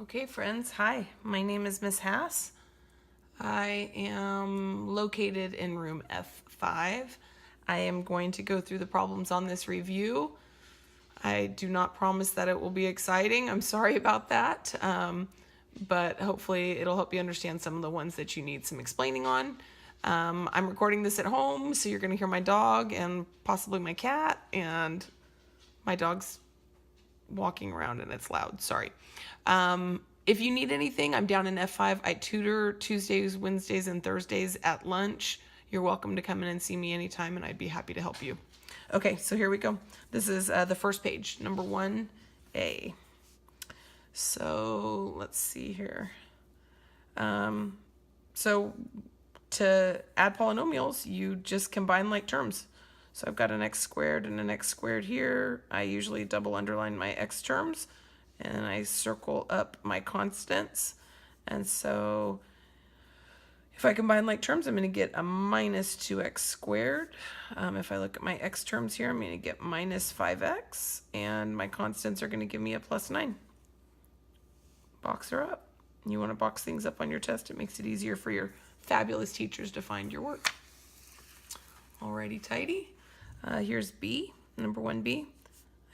Okay, friends, hi. My name is Miss Hass. I am located in room F5. I am going to go through the problems on this review. I do not promise that it will be exciting. I'm sorry about that, but hopefully it'll help you understand some of the ones that you need some explaining on. I'm recording this at home, so you're going to hear my dog and possibly my cat, and my dog's walking around and it's loud. Sorry. If you need anything, I'm down in F5. I tutor Tuesdays, Wednesdays, and Thursdays at lunch. You're welcome to come in and see me anytime, and I'd be happy to help you. Okay, so here we go. This is the first page, number 1A. So let's see here. So to add polynomials, you just combine like terms. So I've got an x squared and an x squared here. I usually double underline my x terms, and I circle up my constants. And so if I combine like terms, I'm going to get a minus 2x squared. If I look at my x terms here, I'm going to get minus 5x, and my constants are going to give me a plus 9. Box her up. You want to box things up on your test. It makes it easier for your fabulous teachers to find your work. Alrighty, tidy. Here's B, number 1B.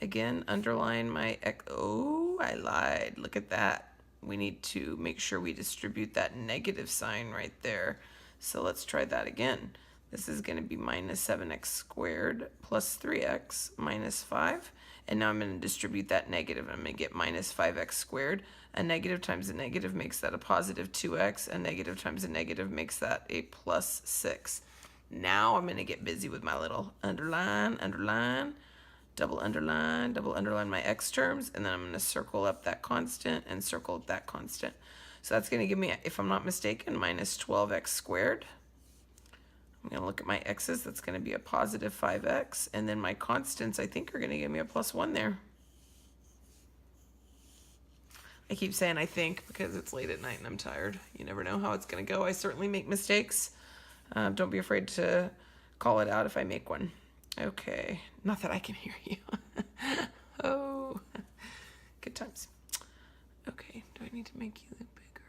Again, underline my x. Oh, I lied. Look at that. We need to make sure we distribute that negative sign right there. So let's try that again. This is going to be minus 7x squared plus 3x minus 5. And now I'm going to distribute that negative. I'm going to get minus 5x squared. A negative times a negative makes that a positive 2x. A negative times a negative makes that a plus 6. Now I'm going to get busy with my little underline, double underline my x terms, and then I'm going to circle up that constant and circle up that constant. So that's going to give me, if I'm not mistaken, minus 12x squared. I'm going to look at my x's. That's going to be a positive 5x. And then my constants, I think, are going to give me a plus 1 there. I keep saying I think because it's late at night and I'm tired. You never know how it's going to go. I certainly make mistakes. Don't be afraid to call it out if I make one. Okay, not that I can hear you. Oh, good times. Okay, do I need to make you bigger?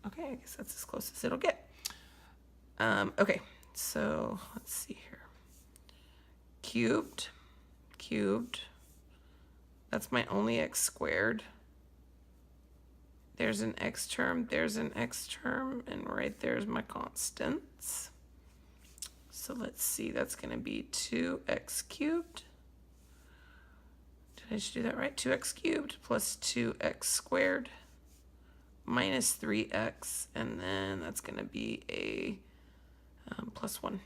Okay, I guess that's as close as it'll get. Okay, so let's see here. Cubed. That's my only x squared. There's an x term, there's an x term, and right there's my constants. So let's see, that's going to be 2x cubed. Did I just do that right? 2x cubed plus 2x squared minus 3x, and then that's going to be a plus 1.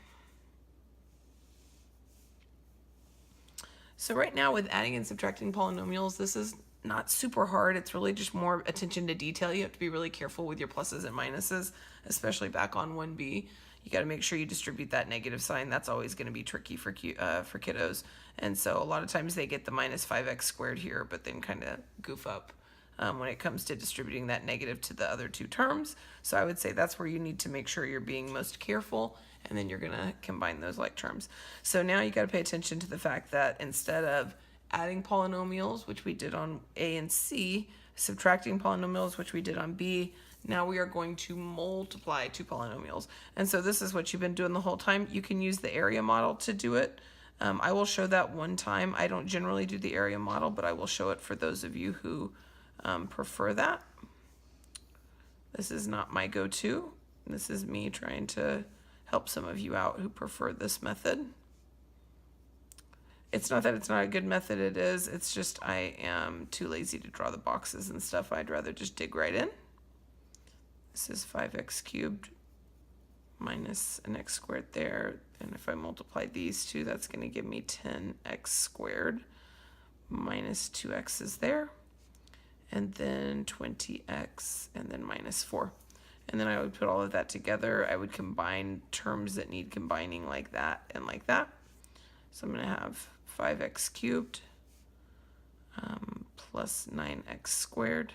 So right now with adding and subtracting polynomials, this is not super hard. It's really just more attention to detail. You have to be really careful with your pluses and minuses, especially back on 1B. You got to make sure you distribute that negative sign. That's always going to be tricky for kiddos. And so a lot of times they get the minus 5x squared here, but then kind of goof up when it comes to distributing that negative to the other two terms. So I would say that's where you need to make sure you're being most careful, and then you're going to combine those like terms. So now you got to pay attention to the fact that instead of adding polynomials, which we did on A and C, subtracting polynomials, which we did on B, now we are going to multiply two polynomials. And so this is what you've been doing the whole time. You can use the area model to do it. I will show that one time. I don't generally do the area model, but I will show it for those of you who prefer that. This is not my go-to. This is me trying to help some of you out who prefer this method. It's not that it's not a good method, it is. It's just I am too lazy to draw the boxes and stuff. I'd rather just dig right in. This is 5x cubed minus an x squared there. And if I multiply these two, that's going to give me 10x squared minus 2x's there. And then 20x, and then minus 4. And then I would put all of that together. I would combine terms that need combining like that and like that. So I'm going to have 5x cubed plus 9x squared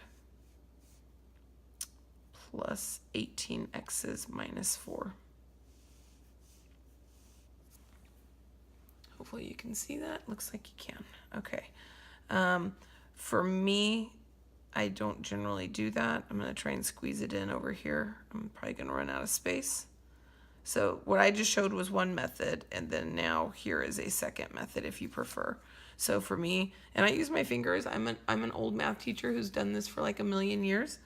plus 18x's minus 4. Hopefully you can see that. Looks like you can. Okay. For me, I don't generally do that. I'm going to try and squeeze it in over here. I'm probably going to run out of space. So what I just showed was one method, and then now here is a second method if you prefer. So for me, and I use my fingers. I'm an old math teacher who's done this for like a million years,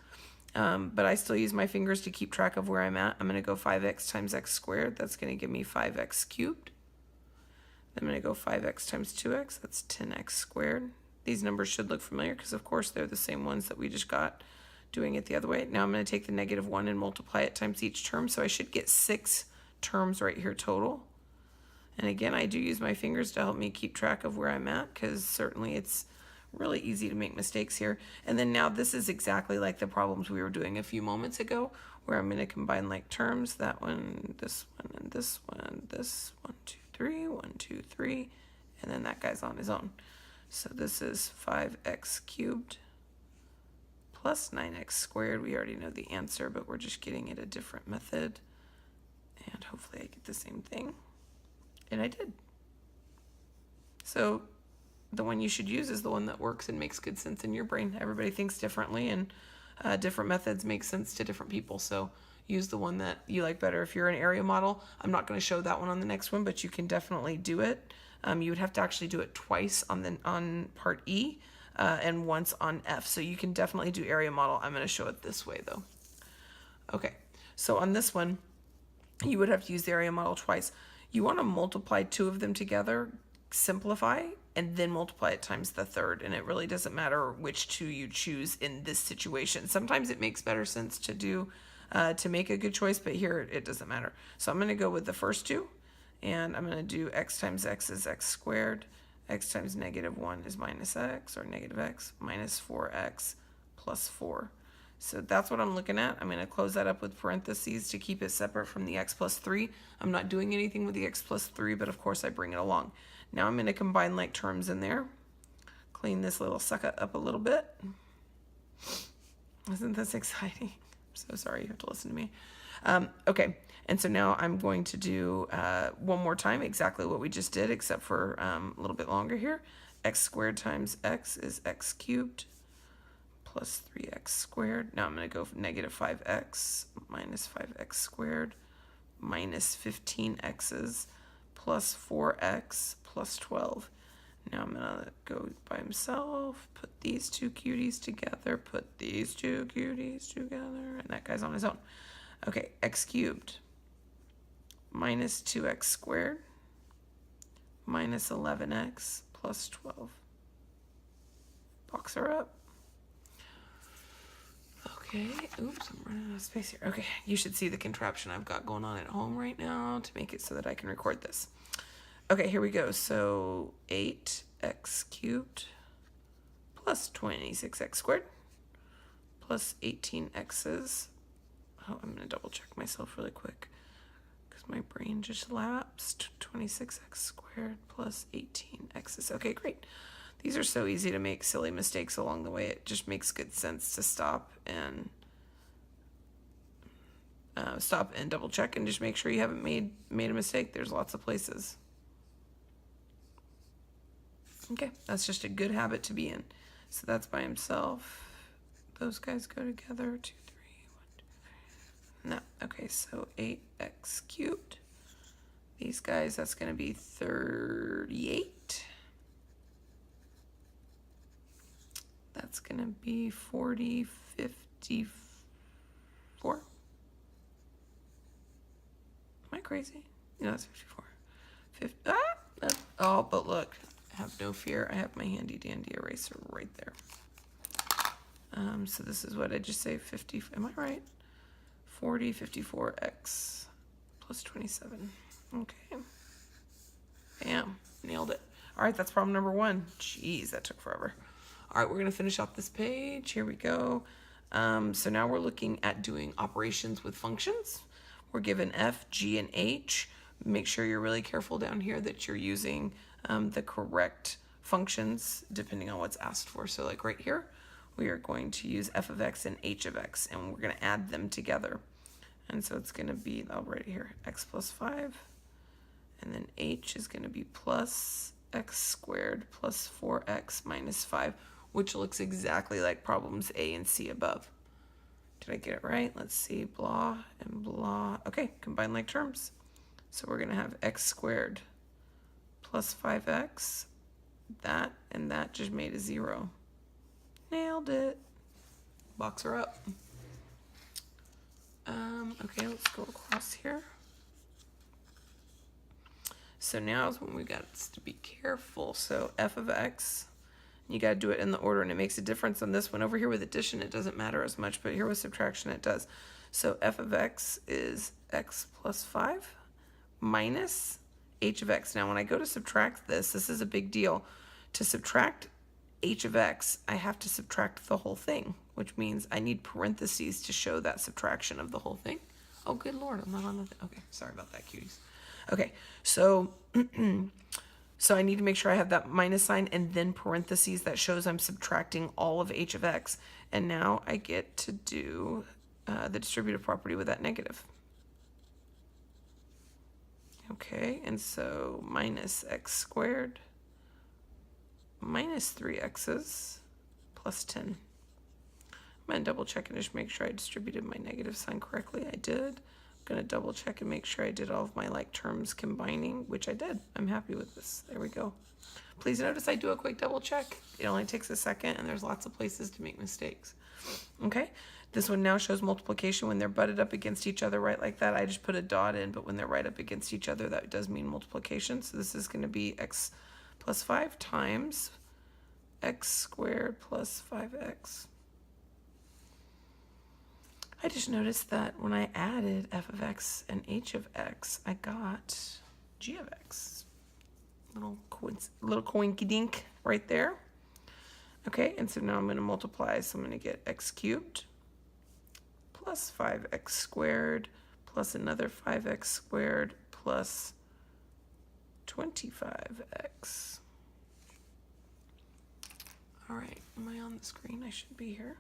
but I still use my fingers to keep track of where I'm at. I'm going to go 5x times x squared. That's going to give me 5x cubed. I'm going to go 5x times 2x. That's 10x squared. These numbers should look familiar because, of course, they're the same ones that we just got doing it the other way. Now I'm going to take the -1 and multiply it times each term. So I should get 6 terms right here total. And again, I do use my fingers to help me keep track of where I'm at because certainly it's really easy to make mistakes here. And then now this is exactly like the problems we were doing a few moments ago where I'm going to combine like terms. That one, this one, and this one, this 1, 2, 3, 1, 2, 3, and then that guy's on his own. So this is 5x cubed plus 9x squared. We already know the answer, but we're just getting it a different method. And hopefully I get the same thing. And I did. So the one you should use is the one that works and makes good sense in your brain. Everybody thinks differently, and different methods make sense to different people. So use the one that you like better. If you're an area model, I'm not going to show that one on the next one, but you can definitely do it. You would have to actually do it twice on part E and once on F. So you can definitely do area model. I'm going to show it this way though. Okay, so on this one, you would have to use the area model twice. You want to multiply 2 of them together, simplify, and then multiply it times the third. And it really doesn't matter which 2 you choose in this situation. Sometimes it makes better sense to do to make a good choice, but here it doesn't matter. So I'm going to go with the first 2. And I'm going to do x times x is x squared. X times -1 is minus x, or negative x, minus 4x plus 4. So that's what I'm looking at. I'm going to close that up with parentheses to keep it separate from the x plus 3. I'm not doing anything with the x plus 3, but of course I bring it along. Now I'm going to combine like terms in there. Clean this little sucker up a little bit. Isn't this exciting? I'm so sorry you have to listen to me. Okay, and so now I'm going to do one more time exactly what we just did, except for a little bit longer here. X squared times x is x cubed plus 3x squared. Now I'm going to go -5x minus 5x squared minus 15x's plus 4x plus 12. Now I'm going to go by himself, put these 2 cuties together, put these 2 cuties together, and that guy's on his own. Okay, x cubed minus 2x squared minus 11x plus 12. Box her up. Okay, oops, I'm running out of space here. Okay, you should see the contraption I've got going on at home right now to make it so that I can record this. Okay, here we go. So 8x cubed plus 26x squared plus 18x's. Oh, I'm going to double check myself really quick because my brain just lapsed. 26x squared plus 18x's. Okay, great. These are so easy to make silly mistakes along the way. It just makes good sense to stop and double check and just make sure you haven't made a mistake. There's lots of places. Okay, that's just a good habit to be in. So that's by himself. Those guys go together. 2, 3, 1, 2, 3. No, okay, so 8x cubed. These guys, that's going to be 38. That's going to be 40, 54. Am I crazy? No, it's 54. 50, oh, but look, have no fear. I have my handy dandy eraser right there. So this is what I just say, 50, am I right? 40, 54x plus 27. Okay. Bam, nailed it. All right, that's problem number 1. Jeez, that took forever. All right, we're going to finish off this page. Here we go. So now we're looking at doing operations with functions. We're given f, g, and h. Make sure you're really careful down here that you're using the correct functions depending on what's asked for. So like right here, we are going to use f of x and h of x, and we're going to add them together. And so it's going to be, I'll write it here, x plus 5, and then h is going to be plus x squared plus 4x minus 5. which looks exactly like problems A and C above. Did I get it right? Let's see, blah and blah. Okay, combine like terms. So we're gonna have x squared plus 5x. That and that just made a 0. Nailed it. Box her up. Okay, let's go across here. So now is when we got to be careful. So f of x, you got to do it in the order, and it makes a difference on this one. Over here with addition, it doesn't matter as much, but here with subtraction, it does. So f of x is x plus 5 minus h of x. Now, when I go to subtract this is a big deal. To subtract h of x, I have to subtract the whole thing, which means I need parentheses to show that subtraction of the whole thing. Oh, good Lord, I'm not on the okay, sorry about that, cuties. Okay, so so I need to make sure I have that minus sign and then parentheses that shows I'm subtracting all of h of x. And now I get to do the distributive property with that negative. Okay, and so minus x squared minus 3x's plus 10. I'm going to double check and just make sure I distributed my negative sign correctly. I did. I'm going to double check and make sure I did all of my like terms combining, which I did. I'm happy with this. There we go. Please notice I do a quick double check. It only takes a second, and there's lots of places to make mistakes. Okay, this one now shows multiplication when they're butted up against each other, right like that. I just put a dot in, but when they're right up against each other, that does mean multiplication. So this is going to be x plus 5 times x squared plus 5x. I just noticed that when I added f of x and h of x, I got g of x. Little coinky dink right there. Okay, and so now I'm going to multiply. So I'm going to get x cubed plus 5x squared plus another 5x squared plus 25x. All right, am I on the screen? I should be here.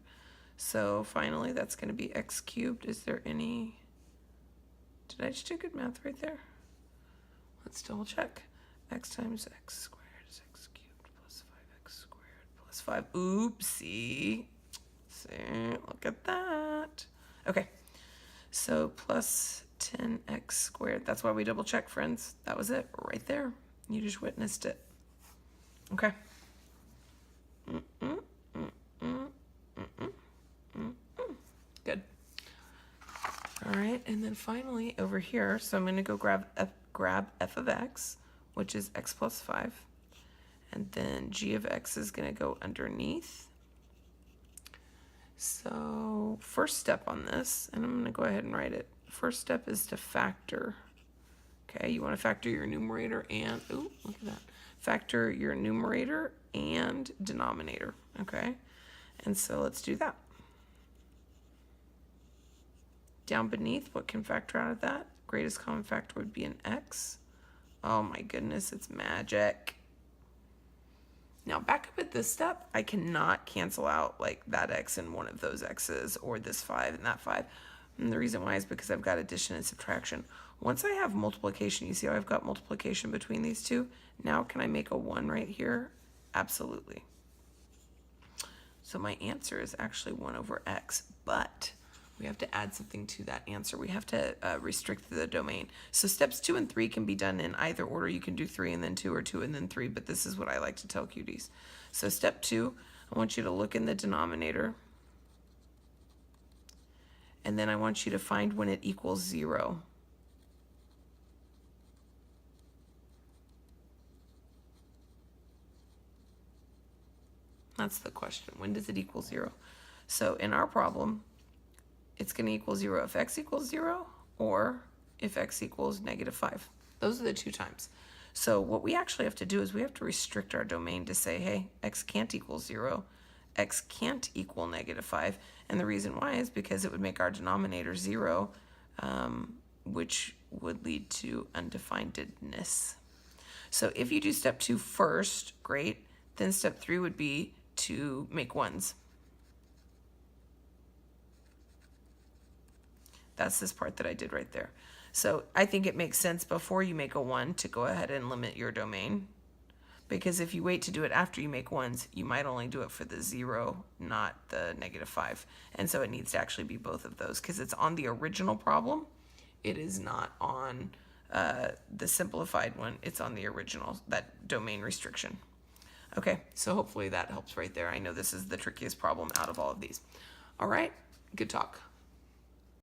So finally, that's going to be x cubed. Is there any... Did I just do good math right there? Let's double check. X times x squared is x cubed plus 5x squared plus 5. Oopsie. See, look at that. Okay, so plus 10x squared. That's why we double check, friends. That was it right there. You just witnessed it. Okay. Good. All right, and then finally over here, so I'm going to go grab f of x, which is x plus 5, and then g of x is going to go underneath. So first step on this, and I'm going to go ahead and write it. First step is to factor. Okay, you want to factor your numerator and, ooh, look at that. Factor your numerator and denominator, okay? And so let's do that. Down beneath, what can factor out of that? Greatest common factor would be an x. Oh my goodness, it's magic. Now back up at this step, I cannot cancel out like that x and one of those x's or this 5 and that 5. And the reason why is because I've got addition and subtraction. Once I have multiplication, you see how I've got multiplication between these two? Now can I make a 1 right here? Absolutely. So my answer is actually 1 over x, but we have to add something to that answer. We have to restrict the domain. So steps 2 and 3 can be done in either order. You can do 3 and then 2 or 2 and then 3, but this is what I like to tell cuties. So step 2, I want you to look in the denominator, and then I want you to find when it equals 0. That's the question. When does it equal 0? So in our problem, it's going to equal 0 if x equals 0 or if x equals -5. Those are the two times. So what we actually have to do is we have to restrict our domain to say, hey, x can't equal 0, x can't equal -5. And the reason why is because it would make our denominator 0, which would lead to undefinedness. So if you do step 2 first, great. Then step 3 would be to make 1s. That's this part that I did right there. So I think it makes sense before you make a 1 to go ahead and limit your domain. because if you wait to do it after you make 1s, you might only do it for the 0, not the -5. And so it needs to actually be both of those because it's on the original problem. It is not on the simplified one. It's on the original, that domain restriction. Okay, so hopefully that helps right there. I know this is the trickiest problem out of all of these. All right, good talk.